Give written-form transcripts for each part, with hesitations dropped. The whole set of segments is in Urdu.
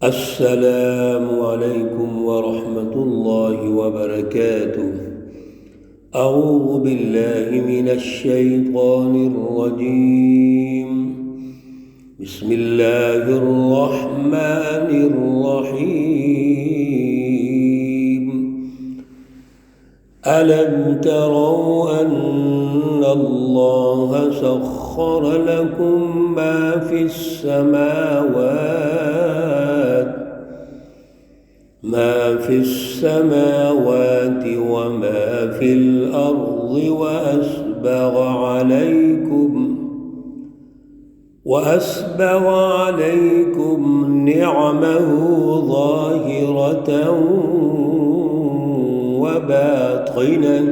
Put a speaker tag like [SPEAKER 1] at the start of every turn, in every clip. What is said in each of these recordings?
[SPEAKER 1] السلام عليكم ورحمة الله وبركاته. أعوذ بالله من الشيطان الرجيم. بسم الله الرحمن الرحيم. ألم تروا أن الله سخر لكم ما في السماوات وما في الأرض وأسبغ عليكم نعمه ظاهرة وباطنة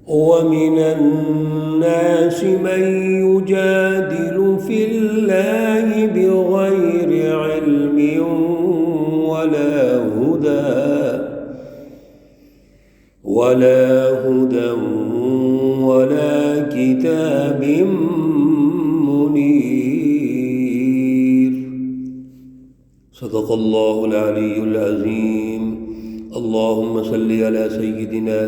[SPEAKER 1] ومن الناس من يجادل في الله بغير علم ولا هدى ولا كتاب منير. صدق الله العلي العظيم. اللهم صل على سيدنا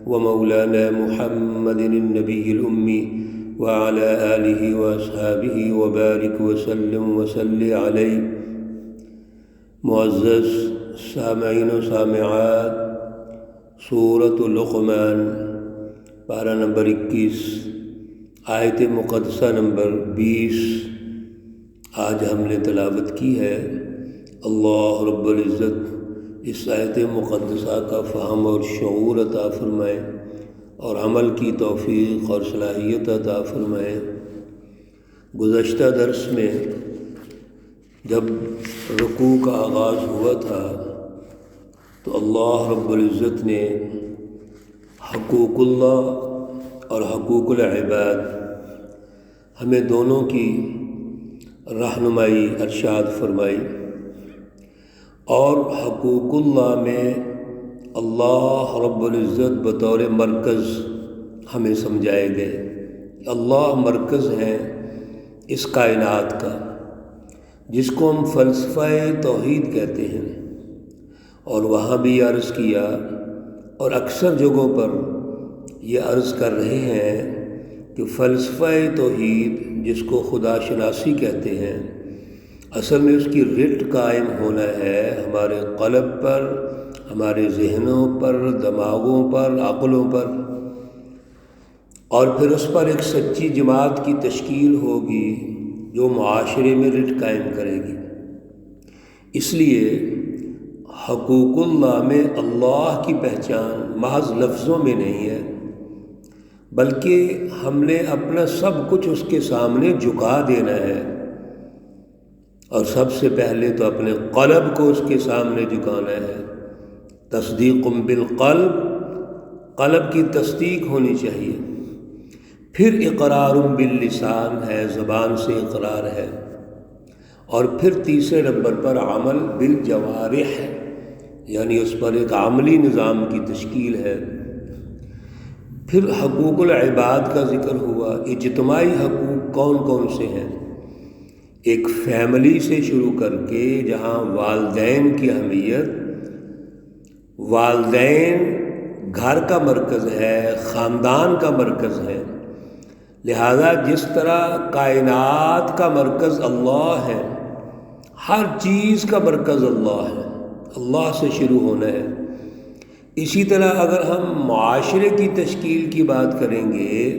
[SPEAKER 1] ومولانا محمد النبي الأمي وعلى آله وأصحابه وبارك وسلم وصل عليه. معزز سامعین و سامعات، سورۃ لقمان پارہ نمبر 21 آیت مقدسہ نمبر 20 آج ہم نے تلاوت کی ہے۔ اللہ رب العزت اس آیت مقدسہ کا فہم اور شعور عطا فرمائے اور عمل کی توفیق اور صلاحیت عطا فرمائے۔ گزشتہ درس میں جب رکوع کا آغاز ہوا تھا تو اللہ رب العزت نے حقوق اللہ اور حقوق العباد ہمیں دونوں کی رہنمائی ارشاد فرمائی، اور حقوق اللہ میں اللہ رب العزت بطور مرکز ہمیں سمجھائے گئے۔ اللہ مرکز ہے اس کائنات کا، جس کو ہم فلسفہ توحید کہتے ہیں، اور وہاں بھی عرض کیا اور اکثر جگہوں پر یہ عرض کر رہے ہیں کہ فلسفہ توحید جس کو خدا شناسی کہتے ہیں، اصل میں اس کی رٹ قائم ہونا ہے ہمارے قلب پر، ہمارے ذہنوں پر، دماغوں پر، عقلوں پر، اور پھر اس پر ایک سچی جماعت کی تشکیل ہوگی جو معاشرے میں رٹ قائم کرے گی۔ اس لیے حقوق اللہ میں اللہ کی پہچان محض لفظوں میں نہیں ہے، بلکہ ہم نے اپنا سب کچھ اس کے سامنے جھکا دینا ہے، اور سب سے پہلے تو اپنے قلب کو اس کے سامنے جھکانا ہے۔ تصدیق بالقلب، قلب کی تصدیق ہونی چاہیے، پھر اقرار باللسان ہے، زبان سے اقرار ہے، اور پھر تیسرے نمبر پر عمل بالجوارح ہے، یعنی اس پر ایک عملی نظام کی تشکیل ہے۔ پھر حقوق العباد کا ذکر ہوا۔ اجتماعی حقوق کون کون سے ہیں؟ ایک فیملی سے شروع کر کے جہاں والدین کی اہمیت، والدین گھر کا مرکز ہے، خاندان کا مرکز ہے، لہذا جس طرح کائنات کا مرکز اللہ ہے، ہر چیز کا مرکز اللہ ہے، اللہ سے شروع ہونا ہے۔ اسی طرح اگر ہم معاشرے کی تشکیل کی بات کریں گے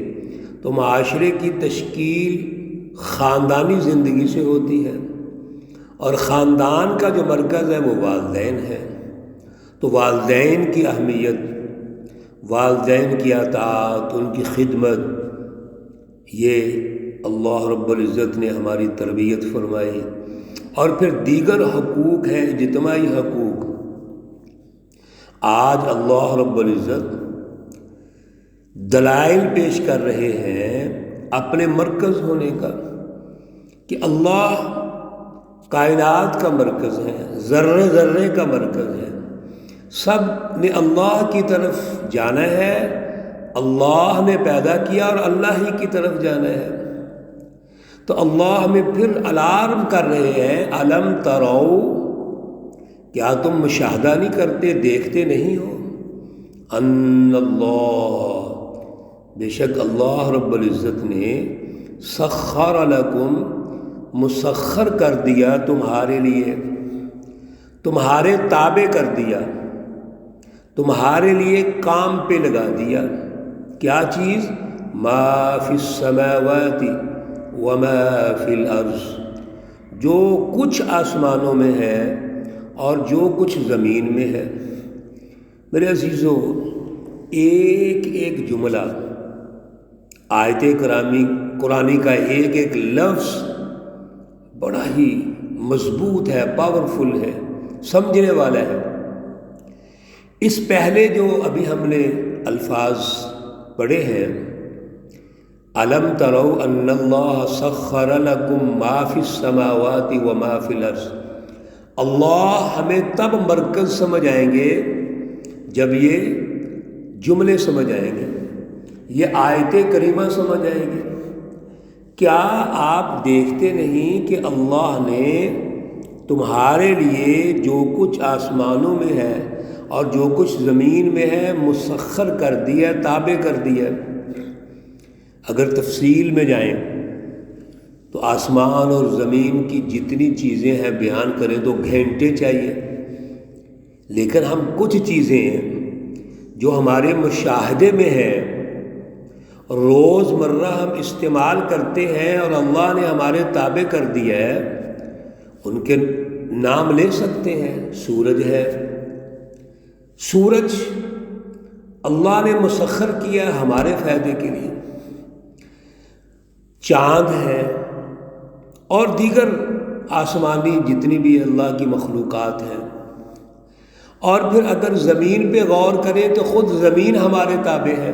[SPEAKER 1] تو معاشرے کی تشکیل خاندانی زندگی سے ہوتی ہے، اور خاندان کا جو مرکز ہے وہ والدین ہے۔ تو والدین کی اہمیت، والدین کی اطاعت، ان کی خدمت، یہ اللہ رب العزت نے ہماری تربیت فرمائی۔ اور پھر دیگر حقوق ہیں، اجتماعی حقوق۔ آج اللہ رب العزت دلائل پیش کر رہے ہیں اپنے مرکز ہونے کا، کہ اللہ کائنات کا مرکز ہے، ذرے ذرے کا مرکز ہے، سب نے اللہ کی طرف جانا ہے، اللہ نے پیدا کیا اور اللہ ہی کی طرف جانا ہے۔ تو اللہ ہمیں پھر الارم کر رہے ہیں، علم ترو، کیا تم مشاہدہ نہیں کرتے، دیکھتے نہیں ہو، ان اللہ، بے شک اللہ رب العزت نے سخر لکم، مسخر کر دیا تمہارے لیے، تمہارے تابع کر دیا، تمہارے لیے کام پہ لگا دیا، کیا چیز؟ ما فی السماوات وما فی الارض، جو کچھ آسمانوں میں ہے اور جو کچھ زمین میں ہے۔ میرے عزیزو، ایک ایک جملہ آیت قرآنی کا ایک ایک لفظ بڑا ہی مضبوط ہے، پاورفل ہے، سمجھنے والا ہے۔ اس پہلے جو ابھی ہم نے الفاظ پڑھے ہیں، الم ترو ان اللہ سخر لکم ما فی السماوات وما فی الارض، اللہ ہمیں تب مرکز سمجھ آئیں گے جب یہ جملے سمجھ آئیں گے، یہ آیت کریمہ سمجھ آئیں گے۔ کیا آپ دیکھتے نہیں کہ اللہ نے تمہارے لیے جو کچھ آسمانوں میں ہے اور جو کچھ زمین میں ہے مسخر کر دیا، تابع کر دیا؟ اگر تفصیل میں جائیں تو آسمان اور زمین کی جتنی چیزیں ہیں بیان کریں تو گھنٹے چاہیے، لیکن ہم کچھ چیزیں ہیں جو ہمارے مشاہدے میں ہیں، روز مرہ ہم استعمال کرتے ہیں اور اللہ نے ہمارے تابع کر دیا ہے، ان کے نام لے سکتے ہیں۔ سورج ہے، سورج اللہ نے مسخر کیا ہمارے فائدے کے لیے، چاند ہے، اور دیگر آسمانی جتنی بھی اللہ کی مخلوقات ہیں۔ اور پھر اگر زمین پہ غور کریں تو خود زمین ہمارے تابع ہے،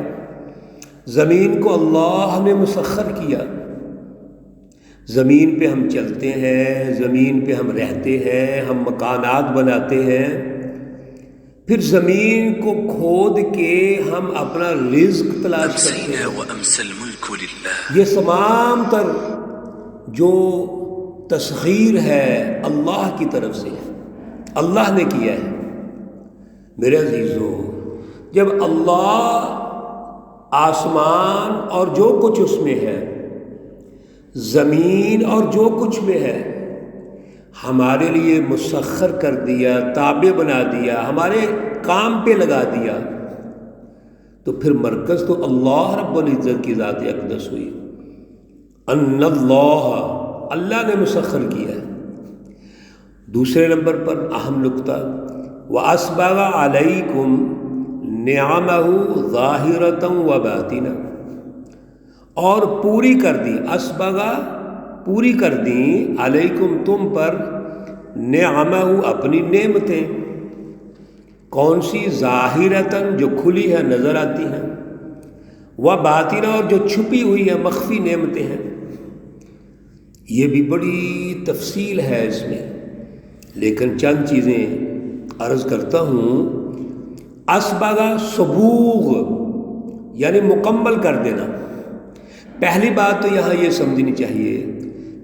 [SPEAKER 1] زمین کو اللہ نے مسخر کیا، زمین پہ ہم چلتے ہیں، زمین پہ ہم رہتے ہیں، ہم مکانات بناتے ہیں، پھر زمین کو کھود کے ہم اپنا رزق تلاش کرتے ہیں۔ یہ تمام تر جو تسخیر ہے اللہ کی طرف سے ہے، اللہ نے کیا ہے۔ میرے عزیزو، جب اللہ آسمان اور جو کچھ اس میں ہے، زمین اور جو کچھ میں ہے، ہمارے لیے مسخر کر دیا، تابع بنا دیا، ہمارے کام پہ لگا دیا، تو پھر مرکز تو اللہ رب العزت کی ذات اقدس ہوئی۔ ان اللہ نے مسخر کیا ہے۔ دوسرے نمبر پر اہم نقطہ، وَأَسْبَغَ عَلَيْكُمْ نِعَمَهُ ظَاهِرَةً وَبَاطِنَةً، اور پوری کر دی، اسبغا پوری کر دی، علیکم تم پر، نعمہ اپنی نعمتیں، کون سی؟ ظاہرتاً جو کھلی ہے نظر آتی ہیں، وباطنہ اور جو چھپی ہوئی ہے مخفی نعمتیں ہیں۔ یہ بھی بڑی تفصیل ہے اس میں، لیکن چند چیزیں عرض کرتا ہوں۔ اسبغا سبوغ یعنی مکمل کر دینا۔ پہلی بات تو یہاں یہ سمجھنی چاہیے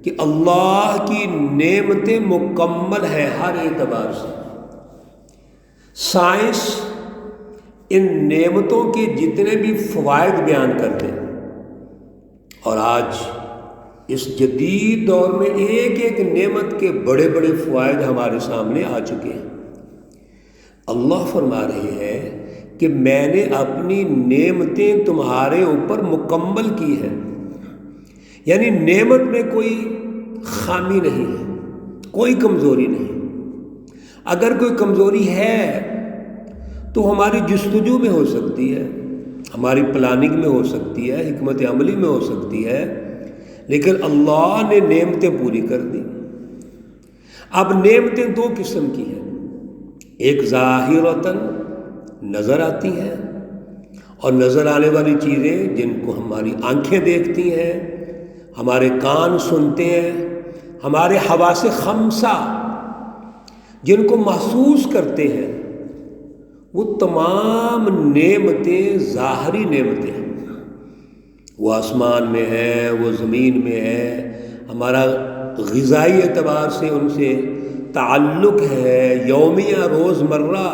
[SPEAKER 1] کہ اللہ کی نعمتیں مکمل ہیں ہر اعتبار سے۔ سائنس ان نعمتوں کے جتنے بھی فوائد بیان کرتے ہیں، اور آج اس جدید دور میں ایک ایک نعمت کے بڑے بڑے فوائد ہمارے سامنے آ چکے ہیں۔ اللہ فرما رہے ہیں کہ میں نے اپنی نعمتیں تمہارے اوپر مکمل کی ہیں، یعنی نعمت میں کوئی خامی نہیں ہے، کوئی کمزوری نہیں۔ اگر کوئی کمزوری ہے تو ہماری جستجو میں ہو سکتی ہے، ہماری پلاننگ میں ہو سکتی ہے، حکمت عملی میں ہو سکتی ہے، لیکن اللہ نے نعمتیں پوری کر دی۔ اب نعمتیں دو قسم کی ہیں، ایک ظاہرتاً نظر آتی ہیں، اور نظر آنے والی چیزیں جن کو ہماری آنکھیں دیکھتی ہیں، ہمارے کان سنتے ہیں، ہمارے حواس خمسہ جن کو محسوس کرتے ہیں، وہ تمام نعمتیں ظاہری نعمتیں ہیں۔ وہ آسمان میں ہے، وہ زمین میں ہے، ہمارا غذائی اعتبار سے ان سے تعلق ہے، یومیہ روزمرہ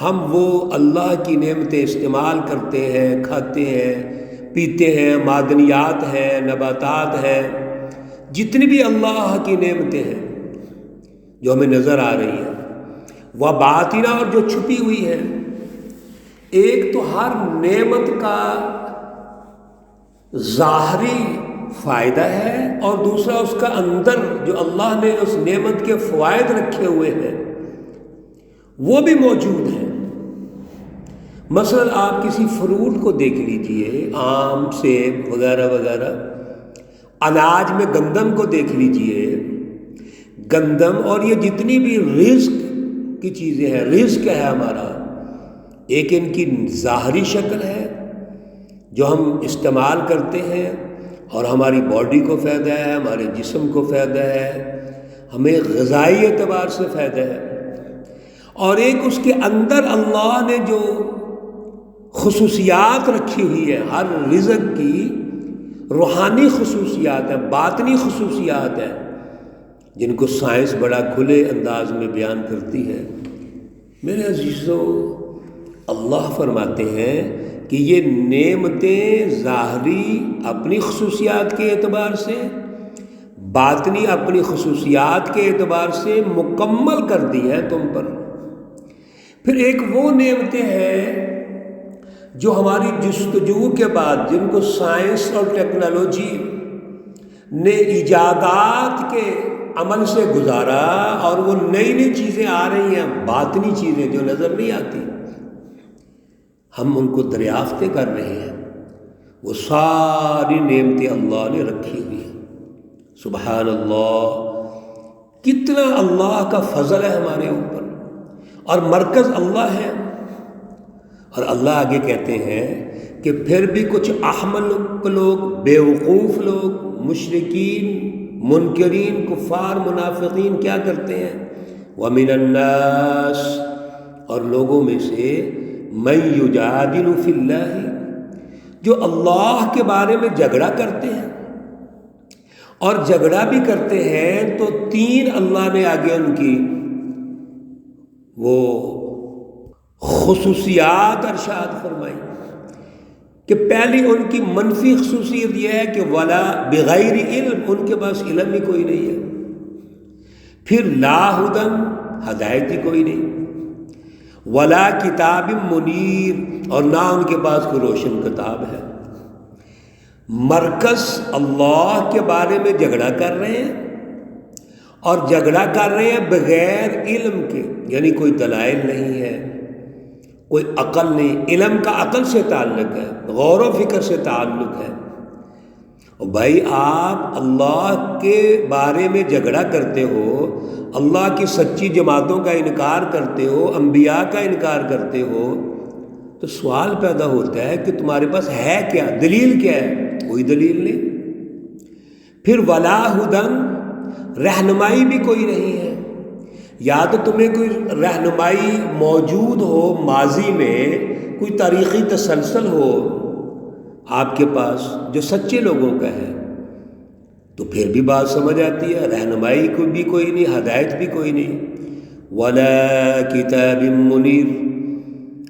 [SPEAKER 1] ہم وہ اللہ کی نعمتیں استعمال کرتے ہیں، کھاتے ہیں، پیتے ہیں، معدنیات ہیں، نباتات ہیں، جتنی بھی اللہ کی نعمتیں ہیں جو ہمیں نظر آ رہی ہیں، وہ باطنہ اور جو چھپی ہوئی ہیں۔ ایک تو ہر نعمت کا ظاہری فائدہ ہے، اور دوسرا اس کا اندر جو اللہ نے اس نعمت کے فوائد رکھے ہوئے ہیں وہ بھی موجود ہیں۔ مثلا آپ کسی فروٹ کو دیکھ لیجئے، آم، سیب وغیرہ وغیرہ، اناج میں گندم کو دیکھ لیجئے، گندم اور یہ جتنی بھی رزق کی چیزیں ہیں، رزق ہے ہمارا، ایک ان کی ظاہری شکل ہے جو ہم استعمال کرتے ہیں اور ہماری باڈی کو فائدہ ہے، ہمارے جسم کو فائدہ ہے، ہمیں غذائی اعتبار سے فائدہ ہے، اور ایک اس کے اندر اللہ نے جو خصوصیات رکھی ہوئی ہے، ہر رزق کی روحانی خصوصیات ہیں، باطنی خصوصیات ہیں، جن کو سائنس بڑا کھلے انداز میں بیان کرتی ہے۔ میرے عزیزو، اللہ فرماتے ہیں کہ یہ نعمتیں ظاہری اپنی خصوصیات کے اعتبار سے، باطنی اپنی خصوصیات کے اعتبار سے مکمل کر دی ہیں تم پر۔ پھر ایک وہ نعمتیں ہیں جو ہماری جستجو کے بعد، جن کو سائنس اور ٹیکنالوجی نے ایجادات کے عمل سے گزارا، اور وہ نئی نئی چیزیں آ رہی ہیں، باطنی چیزیں جو نظر نہیں آتی، ہم ان کو دریافتیں کر رہے ہیں۔ وہ ساری نعمتیں اللہ نے رکھی ہوئی ہیں۔ سبحان اللہ، کتنا اللہ کا فضل ہے ہمارے اوپر، اور مرکز اللہ ہے۔ اور اللہ آگے کہتے ہیں کہ پھر بھی کچھ احمق لوگ، بیوقوف لوگ، مشرکین، منکرین، کفار، منافقین کیا کرتے ہیں؟ وَمِنَ النَّاسِ، اور لوگوں میں سے، مَن يُجَادِلُ فِي اللَّهِ، جو اللہ کے بارے میں جھگڑا کرتے ہیں، اور جھگڑا بھی کرتے ہیں تو تین اللہ نے آگے ان کی وہ خصوصیات ارشاد فرمائی کہ پہلی ان کی منفی خصوصیت یہ ہے کہ ولا بغیر علم، ان کے پاس علم ہی کوئی نہیں ہے۔ پھر لا ہدن، ہدایت ہی کوئی نہیں، ولا کتاب منیر، اور نہ ان کے پاس کوئی روشن کتاب ہے۔ مرکز اللہ کے بارے میں جھگڑا کر رہے ہیں، اور جھگڑا کر رہے ہیں بغیر علم کے، یعنی کوئی دلائل نہیں ہے، کوئی عقل نہیں۔ علم کا عقل سے تعلق ہے، غور و فکر سے تعلق ہے۔ اور بھائی آپ اللہ کے بارے میں جھگڑا کرتے ہو، اللہ کی سچی جماعتوں کا انکار کرتے ہو، انبیاء کا انکار کرتے ہو، تو سوال پیدا ہوتا ہے کہ تمہارے پاس ہے کیا؟ دلیل کیا ہے؟ کوئی دلیل نہیں۔ پھر ولا ہدن، رہنمائی بھی کوئی نہیں ہے۔ یا تو تمہیں کوئی رہنمائی موجود ہو، ماضی میں کوئی تاریخی تسلسل ہو آپ کے پاس جو سچے لوگوں کا ہے، تو پھر بھی بات سمجھ آتی ہے۔ رہنمائی کو بھی کوئی نہیں، ہدایت بھی کوئی نہیں۔ ولا کتاب منیر،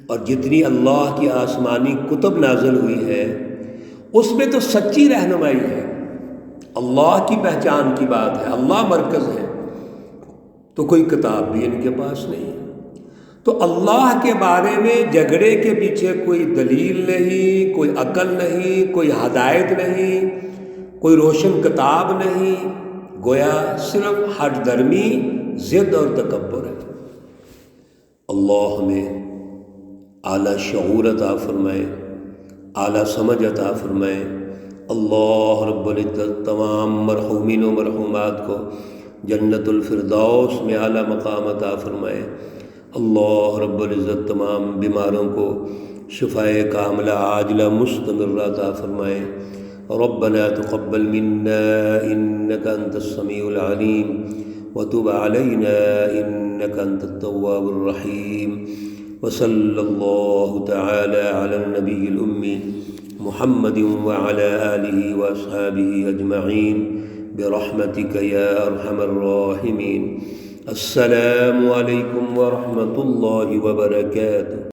[SPEAKER 1] اور جتنی اللہ کی آسمانی کتب نازل ہوئی ہے اس میں تو سچی رہنمائی ہے، اللہ کی پہچان کی بات ہے، اللہ مرکز ہے، تو کوئی کتاب بھی ان کے پاس نہیں ہے۔ تو اللہ کے بارے میں جھگڑے کے پیچھے کوئی دلیل نہیں، کوئی عقل نہیں، کوئی ہدایت نہیں، کوئی روشن کتاب نہیں، گویا صرف ہٹ درمی، ضد اور تکبر ہے۔ اللہ ہمیں اعلیٰ شعور عطا فرمائے، اعلیٰ سمجھ عطا فرمائے۔ اللہ رب العزت تمام مرحومین و مرحومات کو جنت الفردوس میں اعلیٰ مقام عطا فرمائے۔ اللہ رب العزت تمام بیماروں کو شفائے کاملہ عاجلہ مستمرہ عطا فرمائے۔ ربنا تقبل منا انك انت السميع العليم وتب علينا انك انت التواب الرحيم، وصلى الله تعالى على النبي الأمي محمد وعلى آله وأصحابه أجمعين برحمتك يا أرحم الراحمين. السلام عليكم ورحمة الله وبركاته.